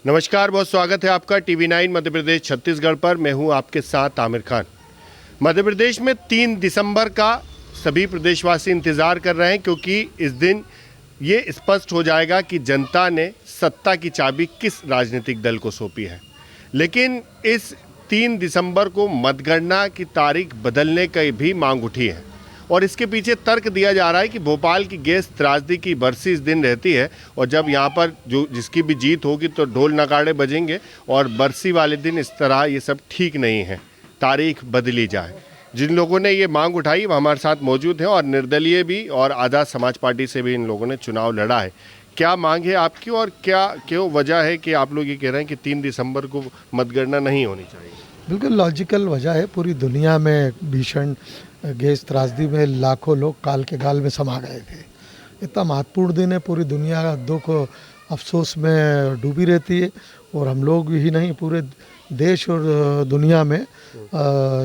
नमस्कार, बहुत स्वागत है आपका TV9 मध्य प्रदेश छत्तीसगढ़ पर। मैं हूं आपके साथ आमिर खान। मध्य प्रदेश में 3 दिसंबर का सभी प्रदेशवासी इंतज़ार कर रहे हैं, क्योंकि इस दिन ये स्पष्ट हो जाएगा कि जनता ने सत्ता की चाबी किस राजनीतिक दल को सौंपी है। लेकिन इस 3 दिसंबर को मतगणना की तारीख बदलने की भी मांग उठी है, और इसके पीछे तर्क दिया जा रहा है कि भोपाल की गैस त्रासदी की बरसी इस दिन रहती है, और जब यहाँ पर जिसकी भी जीत होगी तो ढोल नगाड़े बजेंगे, और बरसी वाले दिन इस तरह ये सब ठीक नहीं है, तारीख बदली जाए। जिन लोगों ने ये मांग उठाई वो हमारे साथ मौजूद हैं, और निर्दलीय भी और आज़ाद समाज पार्टी से भी इन लोगों ने चुनाव लड़ा है। क्या मांग है आपकी, और क्या क्यों वजह है कि आप लोग ये कह रहे हैं कि 3 दिसंबर को मतगणना नहीं होनी चाहिए? बिल्कुल लॉजिकल वजह है। पूरी दुनिया में भीषण गैस त्रासदी में लाखों लोग काल के गाल में समा गए थे। इतना महत्वपूर्ण दिन है, पूरी दुनिया का दुख अफसोस में डूबी रहती है, और हम लोग ही नहीं पूरे देश और दुनिया में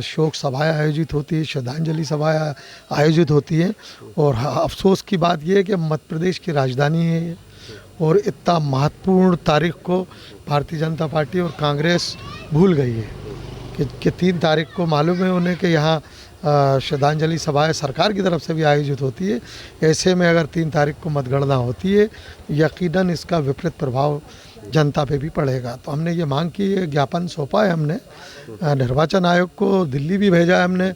शोक सभाएं आयोजित होती है, श्रद्धांजलि सभाएं आयोजित होती हैं। और अफसोस की बात यह है कि मध्य प्रदेश की राजधानी है ये, और इतना महत्वपूर्ण तारीख को भारतीय जनता पार्टी और कांग्रेस भूल गई है कि 3 तारीख को मालूम है उन्हें कि यहाँ श्रद्धांजलि सभाएं सरकार की तरफ से भी आयोजित होती है। ऐसे में अगर 3 तारीख को मतगणना होती है, यकीनन इसका विपरीत प्रभाव जनता पे भी पड़ेगा। तो हमने ये मांग की है, ज्ञापन सौंपा है हमने निर्वाचन आयोग को, दिल्ली भी भेजा है हमने,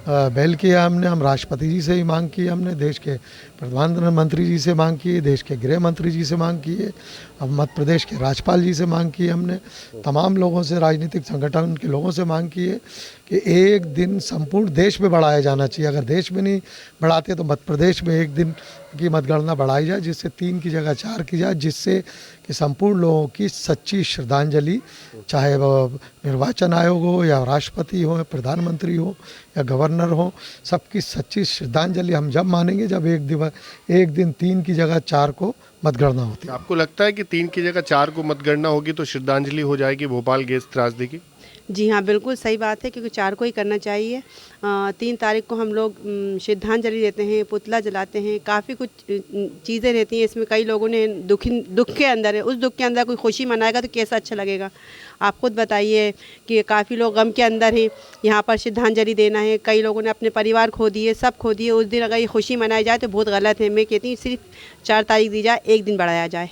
मेल किया हमने, हम राष्ट्रपति जी से ही मांग की, हमने देश के प्रधानमंत्री जी से मांग की है, देश के गृह मंत्री जी से मांग की है, अब मध्य प्रदेश के राज्यपाल जी से मांग की है हमने, तमाम लोगों से, राजनीतिक संगठन के लोगों से मांग की है कि एक दिन संपूर्ण देश में बढ़ाया जाना चाहिए। अगर देश में नहीं बढ़ाते तो मध्य प्रदेश में एक दिन की मतगणना बढ़ाई जाए, जिससे 3 की जगह 4 की जाए, जिससे कि संपूर्ण लोगों की सच्ची श्रद्धांजलि, चाहे वह निर्वाचन आयोग हो या राष्ट्रपति हो या प्रधानमंत्री हो या गवर्नर हो, सबकी सच्ची श्रद्धांजलि हम जब मानेंगे जब एक दिन 3 की जगह 4 को मतगणना होती है। आपको लगता है कि 3 की जगह 4 को मतगणना होगी तो श्रद्धांजलि हो जाएगी भोपाल गैस त्रासदी की? जी हाँ, बिल्कुल सही बात है, क्योंकि 4 को ही करना चाहिए। 3 तारीख को हम लोग श्रद्धांजलि देते हैं, पुतला जलाते हैं, काफ़ी कुछ चीज़ें रहती हैं इसमें। कई लोगों ने दुख के अंदर है, उस दुख के अंदर कोई खुशी मनाएगा तो कैसा अच्छा लगेगा। आप खुद बताइए कि काफ़ी लोग गम के अंदर हैं, यहाँ पर श्रद्धांजलि देना है, कई लोगों ने अपने परिवार खो दिए, सब खो दिए। उस दिन अगर ये खुशी मनाई जाए तो बहुत गलत है। मैं कहती हूँ सिर्फ 4 तारीख दी जाए, एक दिन बढ़ाया जाए।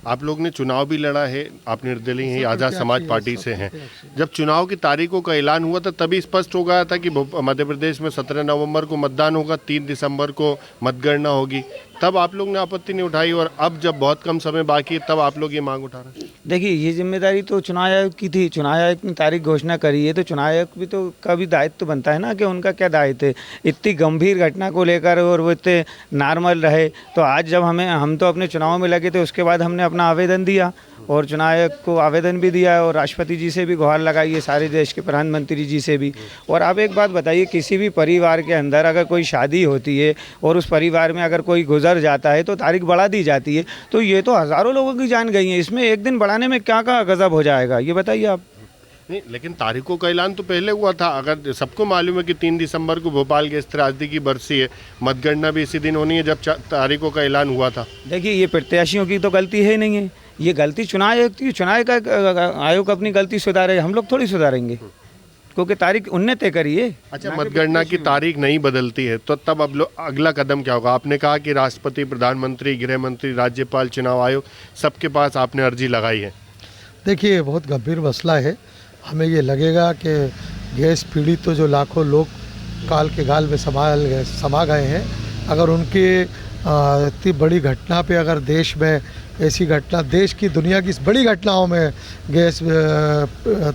आप लोग ने चुनाव भी लड़ा है, आप निर्दलीय हैं, आज़ाद समाज पार्टी से हैं। जब चुनाव की तारीखों का ऐलान हुआ था तभी स्पष्ट हो गया था कि मध्य प्रदेश में 17 नवंबर को मतदान होगा, 3 दिसंबर को मतगणना होगी। तब आप लोग ने आपत्ति नहीं उठाई, और अब जब बहुत कम समय बाकी है तब आप लोग ये मांग उठा रहे हैं। देखिए, ये जिम्मेदारी तो चुनाव आयोग की थी। चुनाव आयोग ने तारीख घोषणा करी है तो चुनाव आयोग भी तो का भी दायित्व तो बनता है ना कि उनका क्या दायित्व है इतनी गंभीर घटना को लेकर, और वो इतने नॉर्मल रहे। तो आज जब हम तो अपने चुनाव में लगे थे, उसके बाद हमने अपना आवेदन दिया और चुनाव आयोग को आवेदन भी दिया, और राष्ट्रपति जी से भी गुहार लगाई है, सारे देश के प्रधानमंत्री जी से भी। और आप एक बात बताइए, किसी भी परिवार के अंदर अगर कोई शादी होती है और उस परिवार में अगर कोई गुजर जाता है तो तारीख बढ़ा दी जाती है। तो ये तो हज़ारों लोगों की जान गई है, इसमें एक दिन बढ़ाने में क्या गजब हो जाएगा, ये बताइए आप। नहीं, लेकिन तारीखों का ऐलान तो पहले हुआ था। अगर सबको मालूम है कि 3 दिसंबर को भोपाल गैस त्रासदी की बरसी है, मतगणना भी इसी दिन होनी है जब तारीखों का ऐलान हुआ था। देखिए, ये प्रत्याशियों की तो गलती है नहीं है, ये गलती चुनाव आयोग की। चुनाव आयोग अपनी गलती सुधारे, हम लोग थोड़ी सुधारेंगे, क्योंकि तारीख उनने तय करी है। अच्छा, मतगणना की तारीख नहीं बदलती है तो तब अब अगला कदम क्या होगा? आपने कहा कि राष्ट्रपति, प्रधानमंत्री, गृह मंत्री, राज्यपाल, चुनाव आयोग, सबके पास आपने अर्जी लगाई है। देखिए, बहुत गंभीर मसला है। हमें ये लगेगा कि गैस पीड़ित तो जो लाखों लोग काल के गाल में समा गए हैं, अगर उनके इतनी बड़ी घटना पे, अगर देश में ऐसी घटना, देश की दुनिया की बड़ी घटनाओं में गैस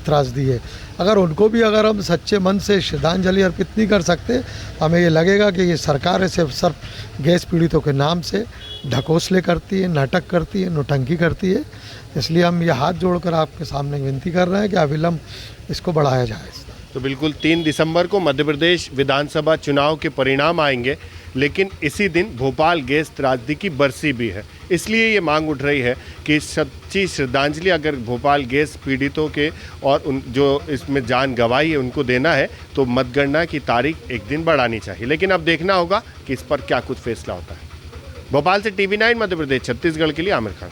त्रासदी है, अगर उनको भी अगर हम सच्चे मन से श्रद्धांजलि अर्पित नहीं कर सकते, हमें ये लगेगा कि ये सरकार सिर्फ गैस पीड़ितों के नाम से ढकोसले करती है, नाटक करती है, नौटंकी करती है। इसलिए हम ये हाथ जोड़कर आपके सामने विनती कर रहे हैं कि अविलंब इसको बढ़ाया जाए। तो बिल्कुल 3 दिसंबर को मध्य प्रदेश विधानसभा चुनाव के परिणाम आएंगे, लेकिन इसी दिन भोपाल गैस त्रासदी की बरसी भी है। इसलिए ये मांग उठ रही है कि सच्ची श्रद्धांजलि अगर भोपाल गैस पीड़ितों के और उन जो इसमें जान गंवाई है उनको देना है तो मतगणना की तारीख एक दिन बढ़ानी चाहिए। लेकिन अब देखना होगा कि इस पर क्या कुछ फैसला होता है। भोपाल से TV9 मध्य प्रदेश छत्तीसगढ़ के लिए आमिर खान।